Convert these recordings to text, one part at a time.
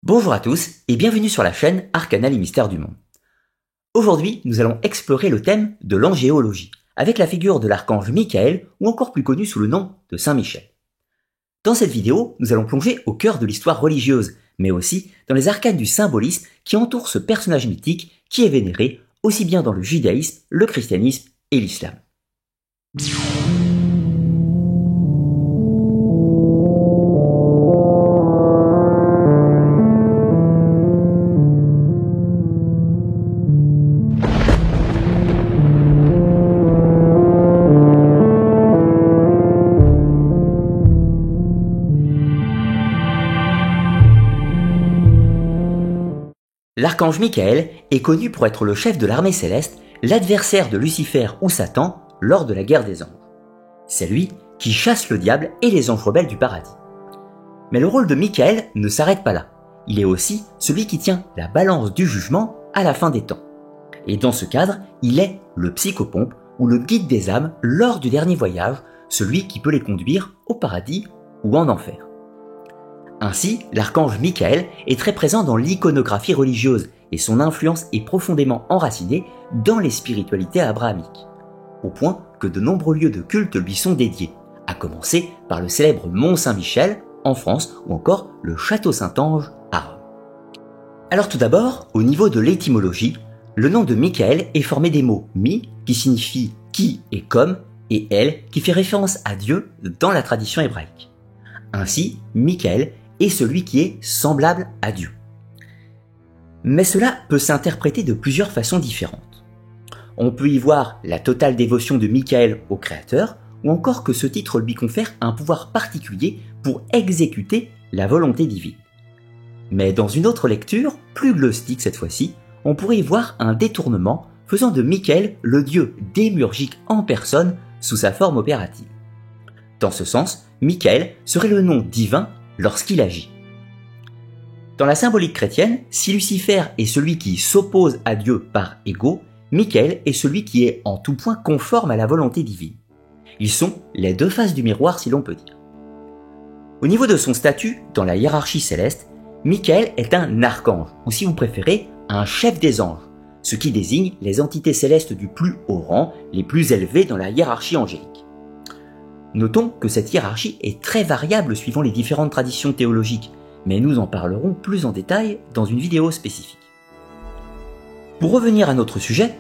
Bonjour à tous et bienvenue sur la chaîne Arcana les mystères du monde. Aujourd'hui, nous allons explorer le thème de l'angéologie, avec la figure de l'archange Michael ou encore plus connu sous le nom de Saint Michel. Dans cette vidéo, nous allons plonger au cœur de l'histoire religieuse, mais aussi dans les arcanes du symbolisme qui entourent ce personnage mythique qui est vénéré aussi bien dans le judaïsme, le christianisme et l'islam. L'archange Michael est connu pour être le chef de l'armée céleste, l'adversaire de Lucifer ou Satan lors de la guerre des anges. C'est lui qui chasse le diable et les anges rebelles du paradis. Mais le rôle de Michael ne s'arrête pas là. Il est aussi celui qui tient la balance du jugement à la fin des temps. Et dans ce cadre, il est le psychopompe ou le guide des âmes lors du dernier voyage, celui qui peut les conduire au paradis ou en enfer. Ainsi, l'archange Michael est très présent dans l'iconographie religieuse et son influence est profondément enracinée dans les spiritualités abrahamiques, au point que de nombreux lieux de culte lui sont dédiés, à commencer par le célèbre Mont Saint-Michel en France ou encore le Château Saint-Ange à Rome. Alors tout d'abord, au niveau de l'étymologie, le nom de Michael est formé des mots mi qui signifie qui et comme et el qui fait référence à Dieu dans la tradition hébraïque. Ainsi, Michael est celui qui est semblable à Dieu. Mais cela peut s'interpréter de plusieurs façons différentes. On peut y voir la totale dévotion de Michael au Créateur, ou encore que ce titre lui confère un pouvoir particulier pour exécuter la volonté divine. Mais dans une autre lecture, plus gnostique cette fois-ci, on pourrait y voir un détournement faisant de Michael le dieu démiurgique en personne sous sa forme opérative. Dans ce sens, Michael serait le nom divin lorsqu'il agit. Dans la symbolique chrétienne, si Lucifer est celui qui s'oppose à Dieu par ego, Michael est celui qui est en tout point conforme à la volonté divine. Ils sont les deux faces du miroir si l'on peut dire. Au niveau de son statut dans la hiérarchie céleste, Michael est un archange, ou si vous préférez, un chef des anges, ce qui désigne les entités célestes du plus haut rang, les plus élevées dans la hiérarchie angélique. Notons que cette hiérarchie est très variable suivant les différentes traditions théologiques, mais nous en parlerons plus en détail dans une vidéo spécifique. Pour revenir à notre sujet,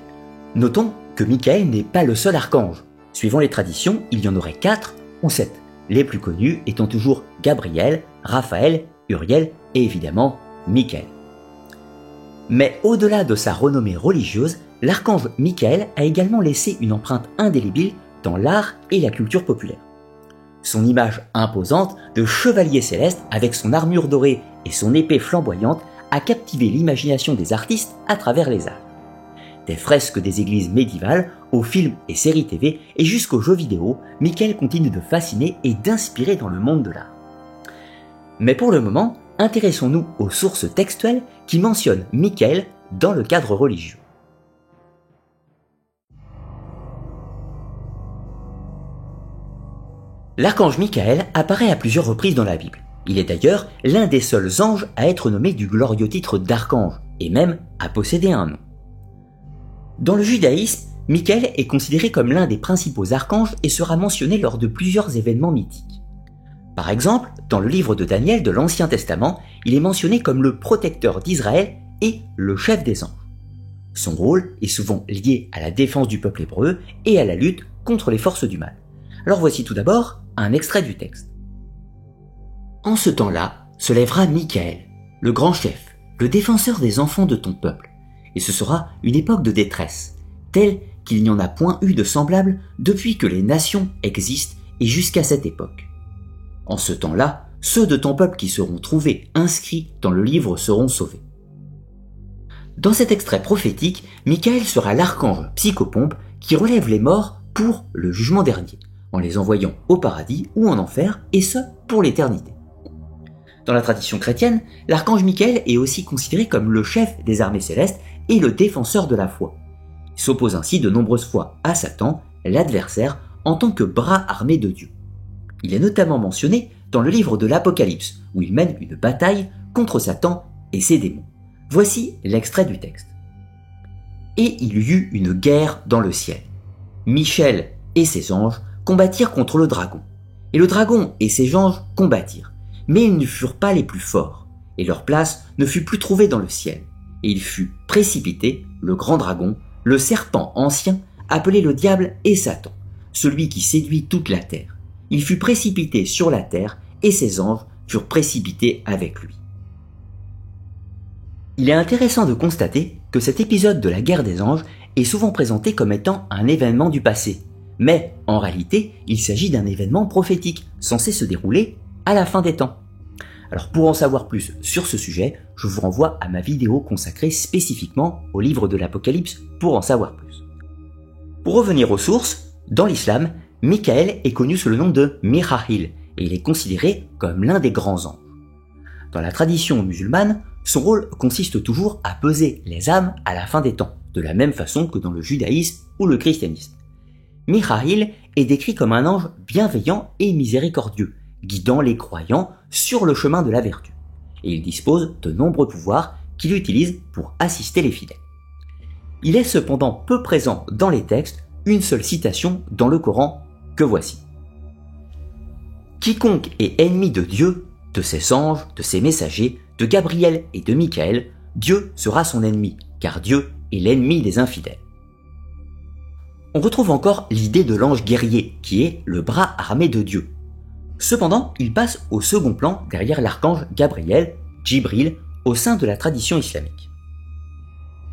notons que Michael n'est pas le seul archange. Suivant les traditions, il y en aurait 4 ou 7, les plus connus étant toujours Gabriel, Raphaël, Uriel et évidemment Michael. Mais au-delà de sa renommée religieuse, l'archange Michael a également laissé une empreinte indélébile dans l'art et la culture populaire. Son image imposante de chevalier céleste avec son armure dorée et son épée flamboyante a captivé l'imagination des artistes à travers les âges. Des fresques des églises médiévales, aux films et séries TV et jusqu'aux jeux vidéo, Michael continue de fasciner et d'inspirer dans le monde de l'art. Mais pour le moment, intéressons-nous aux sources textuelles qui mentionnent Michael dans le cadre religieux. L'archange Michael apparaît à plusieurs reprises dans la Bible. Il est d'ailleurs l'un des seuls anges à être nommé du glorieux titre d'archange, et même à posséder un nom. Dans le judaïsme, Michael est considéré comme l'un des principaux archanges et sera mentionné lors de plusieurs événements mythiques. Par exemple, dans le livre de Daniel de l'Ancien Testament, il est mentionné comme le protecteur d'Israël et le chef des anges. Son rôle est souvent lié à la défense du peuple hébreu et à la lutte contre les forces du mal. Alors voici tout d'abord un extrait du texte. En ce temps-là, se lèvera Michael, le grand chef, le défenseur des enfants de ton peuple, et ce sera une époque de détresse, telle qu'il n'y en a point eu de semblable depuis que les nations existent et jusqu'à cette époque. En ce temps-là, ceux de ton peuple qui seront trouvés inscrits dans le livre seront sauvés. Dans cet extrait prophétique, Michael sera l'archange psychopompe qui relève les morts pour le jugement dernier, en les envoyant au paradis ou en enfer, et ce, pour l'éternité. Dans la tradition chrétienne, l'archange Michael est aussi considéré comme le chef des armées célestes et le défenseur de la foi. Il s'oppose ainsi de nombreuses fois à Satan, l'adversaire, en tant que bras armé de Dieu. Il est notamment mentionné dans le livre de l'Apocalypse, où il mène une bataille contre Satan et ses démons. Voici l'extrait du texte. Et il y eut une guerre dans le ciel. Michel et ses anges combattirent contre le dragon. Et le dragon et ses anges combattirent. Mais ils ne furent pas les plus forts. Et leur place ne fut plus trouvée dans le ciel. Et il fut précipité, le grand dragon, le serpent ancien, appelé le diable et Satan, celui qui séduit toute la terre. Il fut précipité sur la terre et ses anges furent précipités avec lui. Il est intéressant de constater que cet épisode de la guerre des anges est souvent présenté comme étant un événement du passé. Mais, en réalité, il s'agit d'un événement prophétique, censé se dérouler à la fin des temps. Alors pour en savoir plus sur ce sujet, je vous renvoie à ma vidéo consacrée spécifiquement au livre de l'Apocalypse pour en savoir plus. Pour revenir aux sources, dans l'islam, Michael est connu sous le nom de Mikhaïl et il est considéré comme l'un des grands anges. Dans la tradition musulmane, son rôle consiste toujours à peser les âmes à la fin des temps, de la même façon que dans le judaïsme ou le christianisme. Mikhaïl est décrit comme un ange bienveillant et miséricordieux, guidant les croyants sur le chemin de la vertu. Et il dispose de nombreux pouvoirs qu'il utilise pour assister les fidèles. Il est cependant peu présent dans les textes, une seule citation dans le Coran que voici. Quiconque est ennemi de Dieu, de ses anges, de ses messagers, de Gabriel et de Michael, Dieu sera son ennemi, car Dieu est l'ennemi des infidèles. On retrouve encore l'idée de l'ange guerrier, qui est le bras armé de Dieu. Cependant, il passe au second plan derrière l'archange Gabriel, Djibril, au sein de la tradition islamique.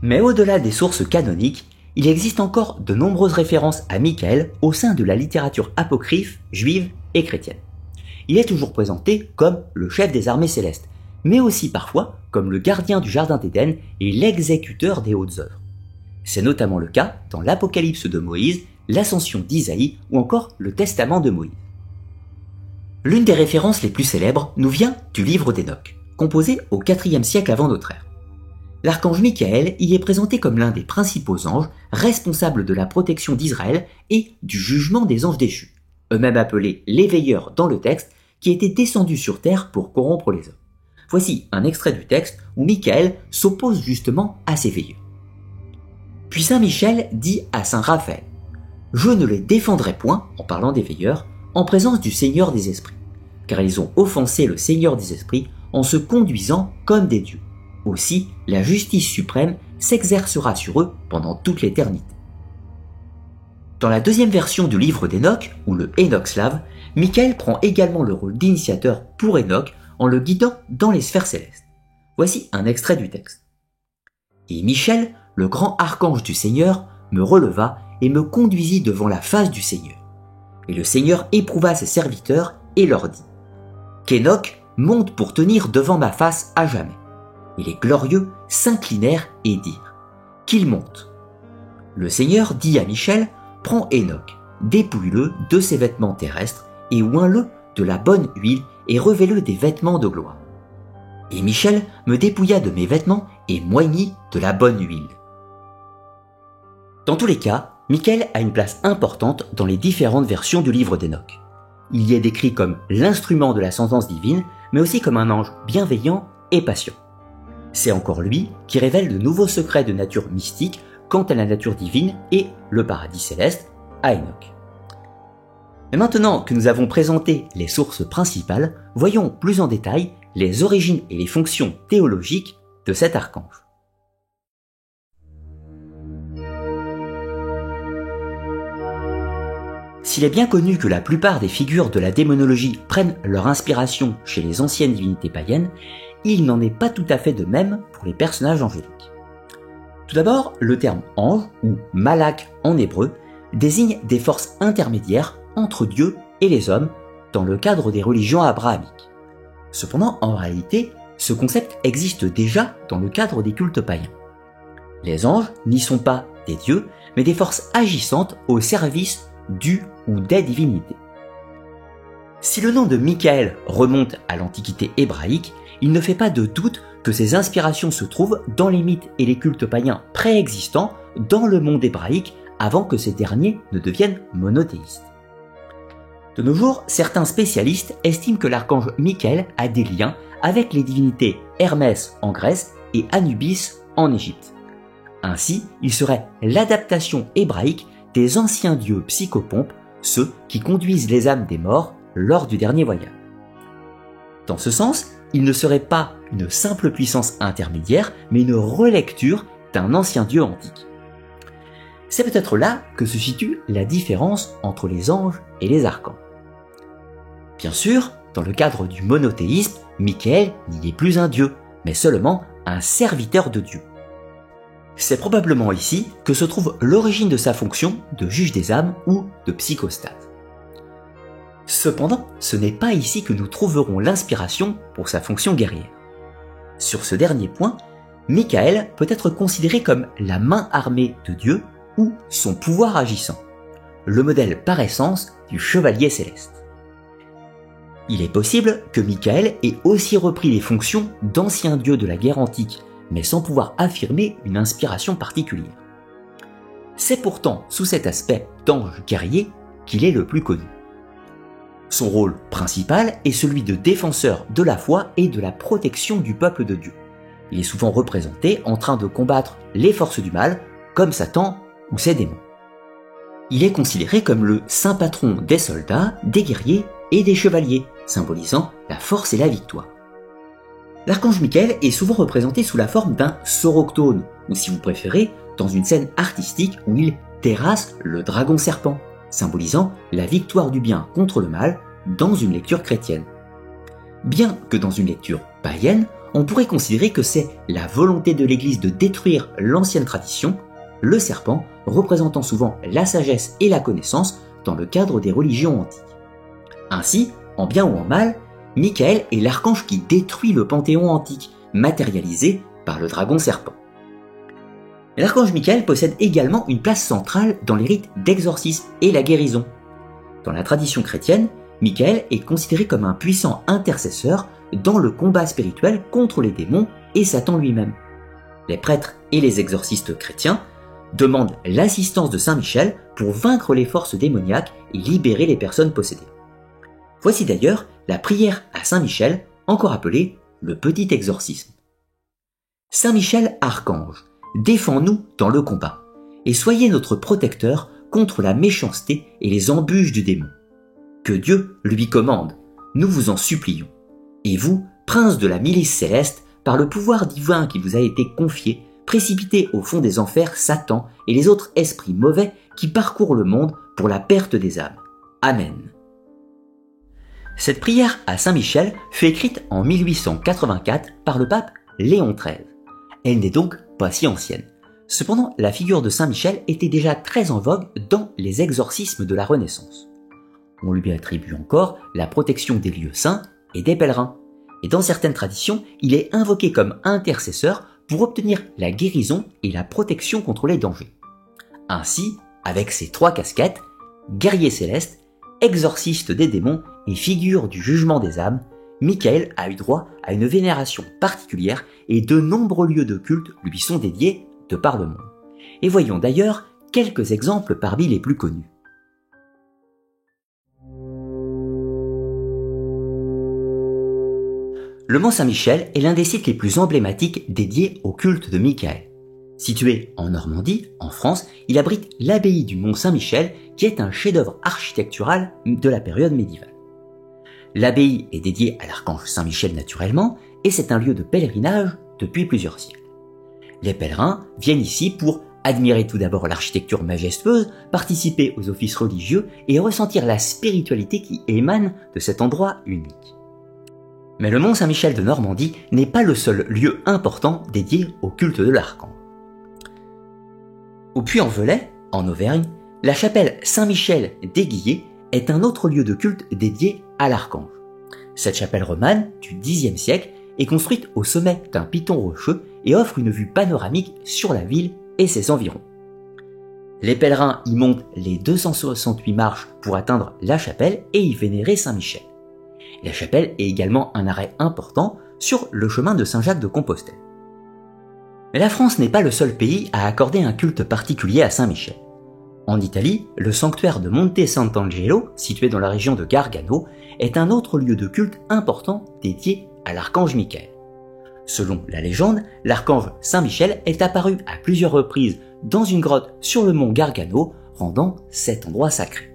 Mais au-delà des sources canoniques, il existe encore de nombreuses références à Michael au sein de la littérature apocryphe, juive et chrétienne. Il est toujours présenté comme le chef des armées célestes, mais aussi parfois comme le gardien du jardin d'Éden et l'exécuteur des hautes œuvres. C'est notamment le cas dans l'Apocalypse de Moïse, l'Ascension d'Isaïe ou encore le Testament de Moïse. L'une des références les plus célèbres nous vient du livre d'Enoch, composé au IVe siècle avant notre ère. L'archange Michael y est présenté comme l'un des principaux anges responsables de la protection d'Israël et du jugement des anges déchus, eux-mêmes appelés les veilleurs dans le texte, qui étaient descendus sur terre pour corrompre les hommes. Voici un extrait du texte où Michael s'oppose justement à ces veilleurs. Puis Saint Michel dit à Saint Raphaël « Je ne les défendrai point, en parlant des veilleurs, en présence du Seigneur des esprits, car ils ont offensé le Seigneur des esprits en se conduisant comme des dieux. Aussi, la justice suprême s'exercera sur eux pendant toute l'éternité. » Dans la deuxième version du livre d'Enoch, ou le Enoch slave, Michael prend également le rôle d'initiateur pour Enoch en le guidant dans les sphères célestes. Voici un extrait du texte. « Et Michel, le grand archange du Seigneur, me releva et me conduisit devant la face du Seigneur. Et le Seigneur éprouva ses serviteurs et leur dit « Qu'Enoch monte pour tenir devant ma face à jamais. » Et les glorieux s'inclinèrent et dirent « Qu'il monte. » Le Seigneur dit à Michel « Prends Enoch, dépouille-le de ses vêtements terrestres et oins-le de la bonne huile et revêt-le des vêtements de gloire. » Et Michel me dépouilla de mes vêtements et m'oignit de la bonne huile. Dans tous les cas, Michael a une place importante dans les différentes versions du livre d'Enoch. Il y est décrit comme l'instrument de la sentence divine, mais aussi comme un ange bienveillant et patient. C'est encore lui qui révèle de nouveaux secrets de nature mystique quant à la nature divine et le paradis céleste à Enoch. Et maintenant que nous avons présenté les sources principales, voyons plus en détail les origines et les fonctions théologiques de cet archange. S'il est bien connu que la plupart des figures de la démonologie prennent leur inspiration chez les anciennes divinités païennes, il n'en est pas tout à fait de même pour les personnages angéliques. Tout d'abord, le terme ange, ou malak en hébreu, désigne des forces intermédiaires entre Dieu et les hommes dans le cadre des religions abrahamiques. Cependant, en réalité, ce concept existe déjà dans le cadre des cultes païens. Les anges n'y sont pas des dieux, mais des forces agissantes au service du ou des divinités. Si le nom de Michael remonte à l'Antiquité hébraïque, il ne fait pas de doute que ses inspirations se trouvent dans les mythes et les cultes païens préexistants dans le monde hébraïque avant que ces derniers ne deviennent monothéistes. De nos jours, certains spécialistes estiment que l'archange Michael a des liens avec les divinités Hermès en Grèce et Anubis en Égypte. Ainsi, il serait l'adaptation hébraïque des anciens dieux psychopompes, ceux qui conduisent les âmes des morts lors du dernier voyage. Dans ce sens, il ne serait pas une simple puissance intermédiaire, mais une relecture d'un ancien dieu antique. C'est peut-être là que se situe la différence entre les anges et les archanges. Bien sûr, dans le cadre du monothéisme, Michael n'y est plus un dieu, mais seulement un serviteur de Dieu. C'est probablement ici que se trouve l'origine de sa fonction de juge des âmes ou de psychostate. Cependant, ce n'est pas ici que nous trouverons l'inspiration pour sa fonction guerrière. Sur ce dernier point, Michael peut être considéré comme la main armée de Dieu ou son pouvoir agissant, le modèle par essence du chevalier céleste. Il est possible que Michael ait aussi repris les fonctions d'anciens dieux de la guerre antique, mais sans pouvoir affirmer une inspiration particulière. C'est pourtant sous cet aspect d'ange guerrier qu'il est le plus connu. Son rôle principal est celui de défenseur de la foi et de la protection du peuple de Dieu. Il est souvent représenté en train de combattre les forces du mal, comme Satan ou ses démons. Il est considéré comme le saint patron des soldats, des guerriers et des chevaliers, symbolisant la force et la victoire. L'archange Michael est souvent représenté sous la forme d'un soroctone, ou si vous préférez, dans une scène artistique où il terrasse le dragon serpent, symbolisant la victoire du bien contre le mal dans une lecture chrétienne. Bien que dans une lecture païenne, on pourrait considérer que c'est la volonté de l'Église de détruire l'ancienne tradition, le serpent représentant souvent la sagesse et la connaissance dans le cadre des religions antiques. Ainsi, en bien ou en mal, Michael est l'archange qui détruit le panthéon antique, matérialisé par le dragon serpent. L'archange Michael possède également une place centrale dans les rites d'exorcisme et la guérison. Dans la tradition chrétienne, Michael est considéré comme un puissant intercesseur dans le combat spirituel contre les démons et Satan lui-même. Les prêtres et les exorcistes chrétiens demandent l'assistance de Saint Michel pour vaincre les forces démoniaques et libérer les personnes possédées. Voici d'ailleurs la prière à Saint Michel, encore appelée le petit exorcisme. Saint Michel archange, défends-nous dans le combat, et soyez notre protecteur contre la méchanceté et les embûches du démon. Que Dieu lui commande, nous vous en supplions. Et vous, prince de la milice céleste, par le pouvoir divin qui vous a été confié, précipitez au fond des enfers Satan et les autres esprits mauvais qui parcourent le monde pour la perte des âmes. Amen. Cette prière à Saint Michel fut écrite en 1884 par le pape Léon XIII. Elle n'est donc pas si ancienne. Cependant, la figure de Saint Michel était déjà très en vogue dans les exorcismes de la Renaissance. On lui attribue encore la protection des lieux saints et des pèlerins. Et dans certaines traditions, il est invoqué comme intercesseur pour obtenir la guérison et la protection contre les dangers. Ainsi, avec ses trois casquettes, guerrier céleste, exorciste des démons et figure du jugement des âmes, Michael a eu droit à une vénération particulière et de nombreux lieux de culte lui sont dédiés de par le monde. Et voyons d'ailleurs quelques exemples parmi les plus connus. Le Mont Saint-Michel est l'un des sites les plus emblématiques dédiés au culte de Michael. Situé en Normandie, en France, il abrite l'abbaye du Mont Saint-Michel qui est un chef-d'œuvre architectural de la période médiévale. L'abbaye est dédiée à l'archange Saint-Michel naturellement et c'est un lieu de pèlerinage depuis plusieurs siècles. Les pèlerins viennent ici pour admirer tout d'abord l'architecture majestueuse, participer aux offices religieux et ressentir la spiritualité qui émane de cet endroit unique. Mais le Mont Saint-Michel de Normandie n'est pas le seul lieu important dédié au culte de l'archange. Au Puy-en-Velay, en Auvergne, la chapelle Saint-Michel d'Aiguillé est un autre lieu de culte dédié à l'archange. Cette chapelle romane du Xe siècle est construite au sommet d'un piton rocheux et offre une vue panoramique sur la ville et ses environs. Les pèlerins y montent les 268 marches pour atteindre la chapelle et y vénérer Saint-Michel. La chapelle est également un arrêt important sur le chemin de Saint-Jacques de Compostelle. Mais la France n'est pas le seul pays à accorder un culte particulier à Saint-Michel. En Italie, le sanctuaire de Monte Sant'Angelo, situé dans la région de Gargano, est un autre lieu de culte important dédié à l'archange Michael. Selon la légende, l'archange Saint-Michel est apparu à plusieurs reprises dans une grotte sur le mont Gargano, rendant cet endroit sacré.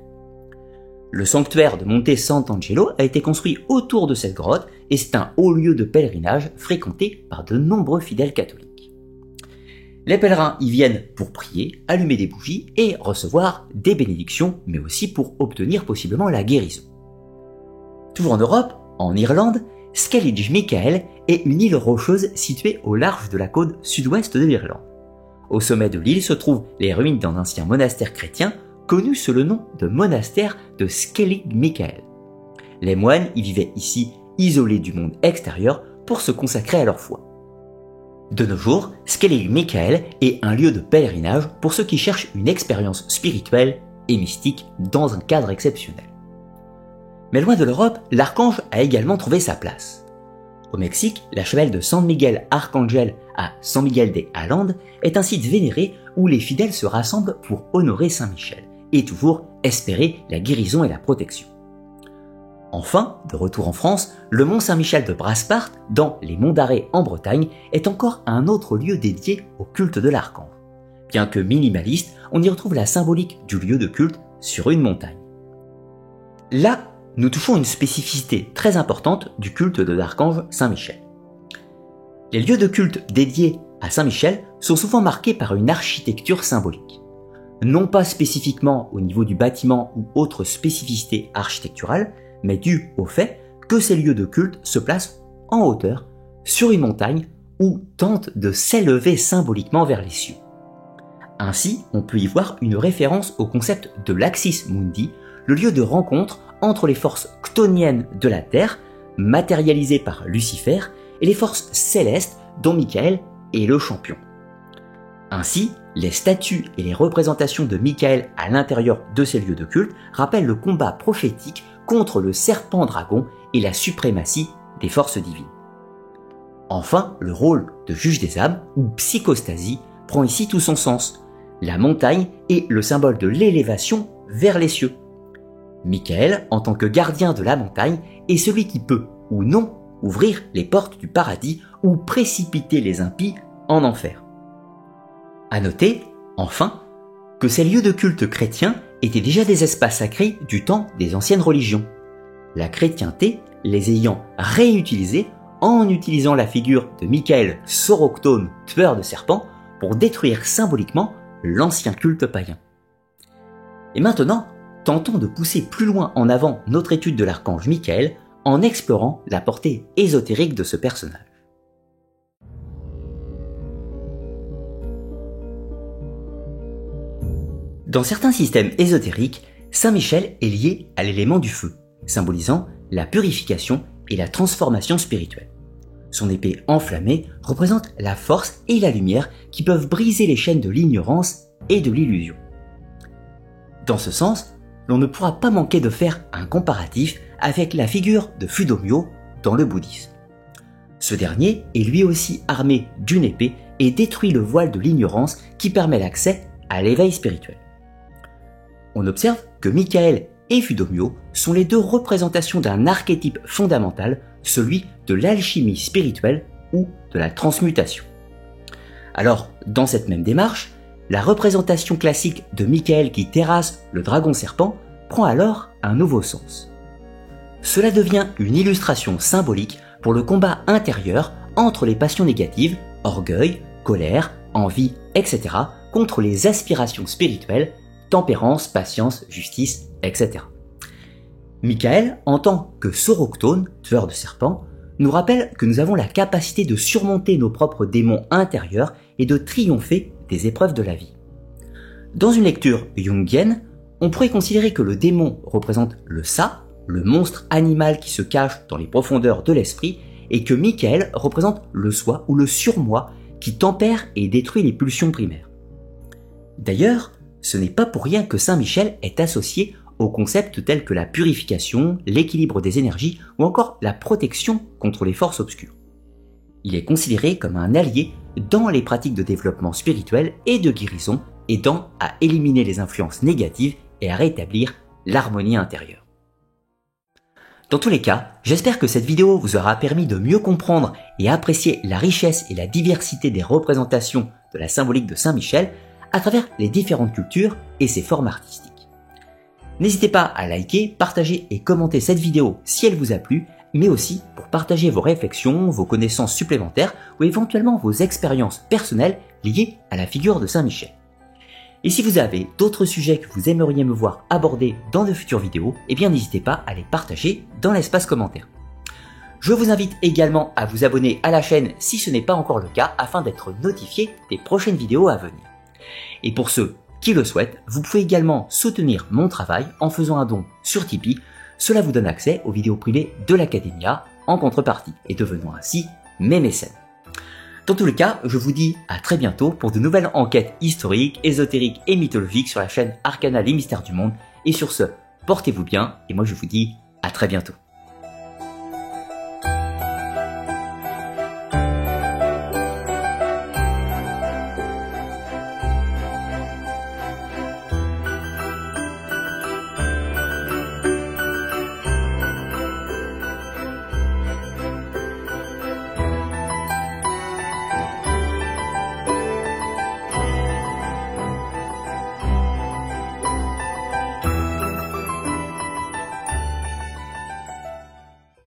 Le sanctuaire de Monte Sant'Angelo a été construit autour de cette grotte et c'est un haut lieu de pèlerinage fréquenté par de nombreux fidèles catholiques. Les pèlerins y viennent pour prier, allumer des bougies et recevoir des bénédictions, mais aussi pour obtenir possiblement la guérison. Toujours en Europe, en Irlande, Skellige Michael est une île rocheuse située au large de la côte sud-ouest de l'Irlande. Au sommet de l'île se trouvent les ruines d'un ancien monastère chrétien connu sous le nom de monastère de Skellig Michael. Les moines y vivaient ici isolés du monde extérieur pour se consacrer à leur foi. De nos jours, Skellig Michael est un lieu de pèlerinage pour ceux qui cherchent une expérience spirituelle et mystique dans un cadre exceptionnel. Mais loin de l'Europe, l'archange a également trouvé sa place. Au Mexique, la chapelle de San Miguel Arcángel à San Miguel de Allende est un site vénéré où les fidèles se rassemblent pour honorer Saint Michel et toujours espérer la guérison et la protection. Enfin, de retour en France, le mont Saint-Michel de Brasparts, dans les monts d'Arrée en Bretagne, est encore un autre lieu dédié au culte de l'archange. Bien que minimaliste, on y retrouve la symbolique du lieu de culte sur une montagne. Là, nous touchons une spécificité très importante du culte de l'archange Saint-Michel. Les lieux de culte dédiés à Saint-Michel sont souvent marqués par une architecture symbolique. Non pas spécifiquement au niveau du bâtiment ou autre spécificité architecturale, mais dû au fait que ces lieux de culte se placent en hauteur, sur une montagne, ou tentent de s'élever symboliquement vers les cieux. Ainsi, on peut y voir une référence au concept de l'Axis Mundi, le lieu de rencontre entre les forces chtoniennes de la Terre, matérialisées par Lucifer, et les forces célestes dont Michael est le champion. Ainsi, les statues et les représentations de Michael à l'intérieur de ces lieux de culte rappellent le combat prophétique contre le serpent dragon et la suprématie des forces divines. Enfin, le rôle de juge des âmes, ou psychostasie, prend ici tout son sens. La montagne est le symbole de l'élévation vers les cieux. Michael, en tant que gardien de la montagne, est celui qui peut, ou non, ouvrir les portes du paradis ou précipiter les impies en enfer. À noter, enfin, que ces lieux de culte chrétiens étaient déjà des espaces sacrés du temps des anciennes religions, la chrétienté les ayant réutilisés en utilisant la figure de Michael Soroctone, tueur de serpents, pour détruire symboliquement l'ancien culte païen. Et maintenant, tentons de pousser plus loin en avant notre étude de l'archange Michael en explorant la portée ésotérique de ce personnage. Dans certains systèmes ésotériques, Saint Michel est lié à l'élément du feu, symbolisant la purification et la transformation spirituelle. Son épée enflammée représente la force et la lumière qui peuvent briser les chaînes de l'ignorance et de l'illusion. Dans ce sens, l'on ne pourra pas manquer de faire un comparatif avec la figure de Fudomyo dans le bouddhisme. Ce dernier est lui aussi armé d'une épée et détruit le voile de l'ignorance qui permet l'accès à l'éveil spirituel. On observe que Michael et Fudomyo sont les deux représentations d'un archétype fondamental, celui de l'alchimie spirituelle ou de la transmutation. Alors, dans cette même démarche, la représentation classique de Michael qui terrasse le dragon serpent prend alors un nouveau sens. Cela devient une illustration symbolique pour le combat intérieur entre les passions négatives, orgueil, colère, envie, etc., contre les aspirations spirituelles, tempérance, patience, justice, etc. Michael, en tant que Soroctone, tueur de serpents, nous rappelle que nous avons la capacité de surmonter nos propres démons intérieurs et de triompher des épreuves de la vie. Dans une lecture jungienne, on pourrait considérer que le démon représente le ça, le monstre animal qui se cache dans les profondeurs de l'esprit, et que Michael représente le soi ou le surmoi qui tempère et détruit les pulsions primaires. D'ailleurs, ce n'est pas pour rien que Saint Michel est associé aux concepts tels que la purification, l'équilibre des énergies ou encore la protection contre les forces obscures. Il est considéré comme un allié dans les pratiques de développement spirituel et de guérison, aidant à éliminer les influences négatives et à rétablir l'harmonie intérieure. Dans tous les cas, j'espère que cette vidéo vous aura permis de mieux comprendre et apprécier la richesse et la diversité des représentations de la symbolique de Saint-Michel à travers les différentes cultures et ses formes artistiques. N'hésitez pas à liker, partager et commenter cette vidéo si elle vous a plu, mais aussi pour partager vos réflexions, vos connaissances supplémentaires ou éventuellement vos expériences personnelles liées à la figure de Saint-Michel. Et si vous avez d'autres sujets que vous aimeriez me voir aborder dans de futures vidéos, eh bien n'hésitez pas à les partager dans l'espace commentaire. Je vous invite également à vous abonner à la chaîne si ce n'est pas encore le cas afin d'être notifié des prochaines vidéos à venir. Et pour ceux qui le souhaitent, vous pouvez également soutenir mon travail en faisant un don sur Tipeee. Cela vous donne accès aux vidéos privées de l'Academia en contrepartie et devenant ainsi mes mécènes. Dans tous les cas, je vous dis à très bientôt pour de nouvelles enquêtes historiques, ésotériques et mythologiques sur la chaîne Arcana les Mystères du Monde. Et sur ce, portez-vous bien et moi je vous dis à très bientôt.